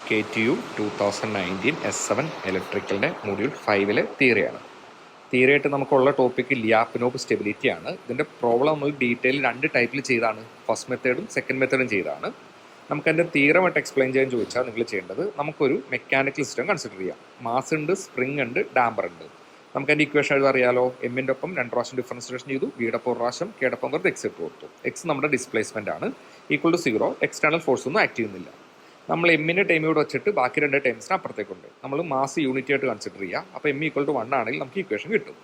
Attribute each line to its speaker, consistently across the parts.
Speaker 1: KTU 2019 S7 ഇലക്ട്രിക്കലിൻ്റെ module 5 തിയറിയാണ്. തിയറിയായിട്ട് നമുക്കുള്ള topic ലിയാപ്നോബ് stability ആണ്. ഇതിൻ്റെ പ്രോബ്ലം നമ്മൾ ഡീറ്റെയിൽ 2 ടൈപ്പിൽ ചെയ്താണ്. ഫസ്റ്റ് മെത്തേഡും സെക്കൻഡ് മെത്തേഡും ചെയ്താണ്. നമുക്കതിൻ്റെ തിയറമായിട്ട് എക്സ്പ്ലെയിൻ ചെയ്യാൻ ചോദിച്ചാൽ നിങ്ങൾ ചെയ്യേണ്ടത് നമുക്കൊരു മെക്കാനിക്കൽ സിസ്റ്റം കൺസിഡർ ചെയ്യാം. മാസ് ഉണ്ട്, സ്പ്രിംഗ് ഉണ്ട്, ഡാമ്പർ ഉണ്ട്. നമുക്കതിൻ്റെ ഇക്വേഷൻ എഴുതാൻ അറിയാലോ. എമ്മിൻ്റെ ഒപ്പം 2 പ്രാവശ്യം ഡിഫറൻസിയേഷൻ ചെയ്തു, ബിയുടെ 4 പ്രാവശ്യം, കെയുടെ ഒപ്പം വെറുതെ എക്സ് ഇട്ട് കൊടുത്തു. എക്സ് നമ്മുടെ ഡിസ്പ്ലേസ്മെൻ്റ് ആണ്, ഈക്വൽ ടു 0. എക്സ്റ്റേണൽ ഫോഴ്സ് ഒന്നും ആക്ട് ചെയ്യുന്നില്ല. നമ്മൾ എമ്മിൻ്റെ ടൈം ഇവിടെ വെച്ചിട്ട് ബാക്കി 2 ടൈംസിന് അപ്പുറത്തേക്കുണ്ട്. നമ്മൾ മാസ് യൂണിറ്റ് ആയിട്ട് കൺസിഡർ ചെയ്യുക. അപ്പോൾ എം ഈക്വൽ ടു 1 ആണെങ്കിൽ നമുക്ക് ഇക്വേഷൻ കിട്ടും.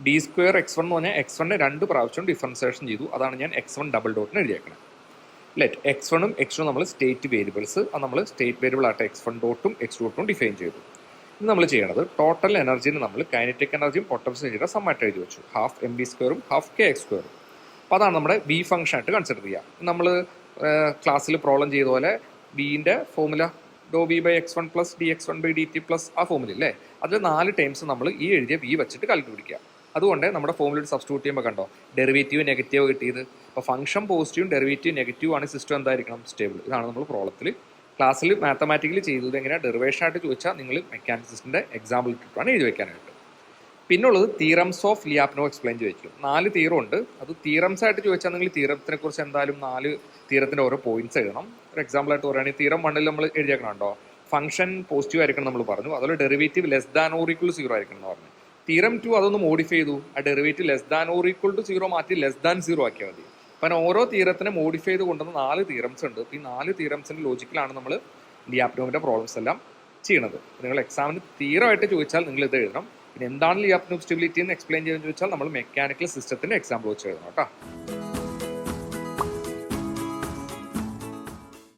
Speaker 1: d² x1 എന്ന് പറഞ്ഞാൽ x1 2 പ്രാവശ്യം ഡിഫറൻസിയേഷൻ ചെയ്തു. അതാണ് ഞാൻ x1 ഡബിൾ ഡോട്ടിന് എഴുതിയേക്കണം. ലെറ്റ് x1ഉം x2 നമ്മൾ സ്റ്റേറ്റ് വേരിയബിൾസ്, അത് നമ്മൾ സ്റ്റേറ്റ് വേരിയബിൾ ആയിട്ട് x1 ഡോട്ടും x2 ഡോട്ടും ഡിഫൈൻ ചെയ്തു. ഇത് നമ്മൾ ചെയ്യണത് ടോട്ടൽ എനർജിന് നമ്മൾ കൈനറ്റിക് എനർജിയും പൊട്ടൻഷ്യൽ എനർജിയുടെ സമ്മായിട്ട് എഴുതി വെച്ചു. Half mv² half kx². അപ്പോൾ അതാണ് നമ്മുടെ v ഫംഗ്ഷൻ ആയിട്ട് കൺസിഡർ ചെയ്യുക. നമ്മൾ ക്ലാസ്സിൽ പ്രോബ്ലം ചെയ്ത പോലെ ബിൻ്റെ ഫോമുല ഡോ b by x1 plus dx1 by dt plus ആ ഫോമുല ഇല്ലേ, അതിൽ 4 ടൈംസ് നമ്മൾ ഈ എഴുതിയ v വെച്ചിട്ട് കണ്ടുപിടിക്കുക. അതുകൊണ്ട് നമ്മുടെ ഫോമുലയിൽ സബ്സ്റ്റിറ്റ്യൂട്ട് ചെയ്യുമ്പോൾ കണ്ടോ ഡെറിവേറ്റീവ് നെഗറ്റീവ് കിട്ടിയത്. അപ്പോൾ ഫംഗ്ഷൻ പോസിറ്റീവും ഡെറിവേറ്റീവ് നെഗറ്റീവ് ആണ്, സിസ്റ്റം എന്തായിരിക്കണം സ്റ്റേബിൾ. ഇതാണ് നമ്മൾ പ്രോബ്ലത്തിൽ ക്ലാസ്സിൽ മാത്തമാറ്റിക്കലി ചെയ്തത്. എങ്ങനെ ഡെറിവേഷൻ ആയിട്ട് ചോദിച്ചാൽ നിങ്ങൾ മെക്കാനിക് സിസ്റ്റത്തിൻ്റെ എക്സാമ്പിൾ ഇട്ടിട്ടാണ് എഴുതി വെക്കാനായിട്ട്. പിന്നുള്ളത് തീറംസ് ഓഫ് ലിയാപ്നോബ് എക്സ്പ്ലെയിൻ ചോദിക്കും. 4 തീറം ഉണ്ട്. അത് തീറംസ് ആയിട്ട് ചോദിച്ചാൽ നിങ്ങൾ തീറത്തിനെ കുറിച്ച് എന്തായാലും 4 തീറത്തിൻ്റെ ഓരോ പോയിന്റ്സ് എഴുതണം. ഒരു എക്സാമ്പിൾ ആയിട്ട് പറയുകയാണെങ്കിൽ തീറം 1 നമ്മൾ എഴുതിയേക്കണോ ഫംഗ്ഷൻ പോസിറ്റീവ് ആയിരിക്കണം നമ്മൾ പറഞ്ഞു. അതുപോലെ derivative less than or equal to 0 ആയിരിക്കണം എന്ന് പറഞ്ഞു. തീറം 2 അതൊന്ന് മോഡിഫൈ ചെയ്തു. ആ derivative less than or equal to 0 മാറ്റി ലെസ് ദാൻ 0 ആക്കിയാൽ മതി. അപ്പം ഓരോ തീറത്തിനെ മോഡിഫൈ ചെയ്ത് കൊണ്ടുവന്ന 4 തീറംസ് ഉണ്ട്. ഈ 4 തീറംസിൻ്റെ ലോജിക്കിലാണ് നമ്മൾ ലിയാപ്നോബിൻ്റെ പ്രോബ്ലംസ് എല്ലാം ചെയ്യണത്. നിങ്ങൾ എക്സാമിന് തീറമായിട്ട് ചോദിച്ചാൽ നിങ്ങൾ ഇത് എഴുതണം. പിന്നെ എന്താണ് ലിയാപ്നോബ് സ്റ്റെബിലിറ്റി എന്ന് എക്സ്പ്ലെയിൻ ചെയ്യാൻ ചോദിച്ചാൽ നമ്മൾ മെക്കാനിക്കൽ സിസ്റ്റത്തിൻ്റെ എക്സാമ്പിൾ വെച്ച് എഴുതണം കേട്ടോ.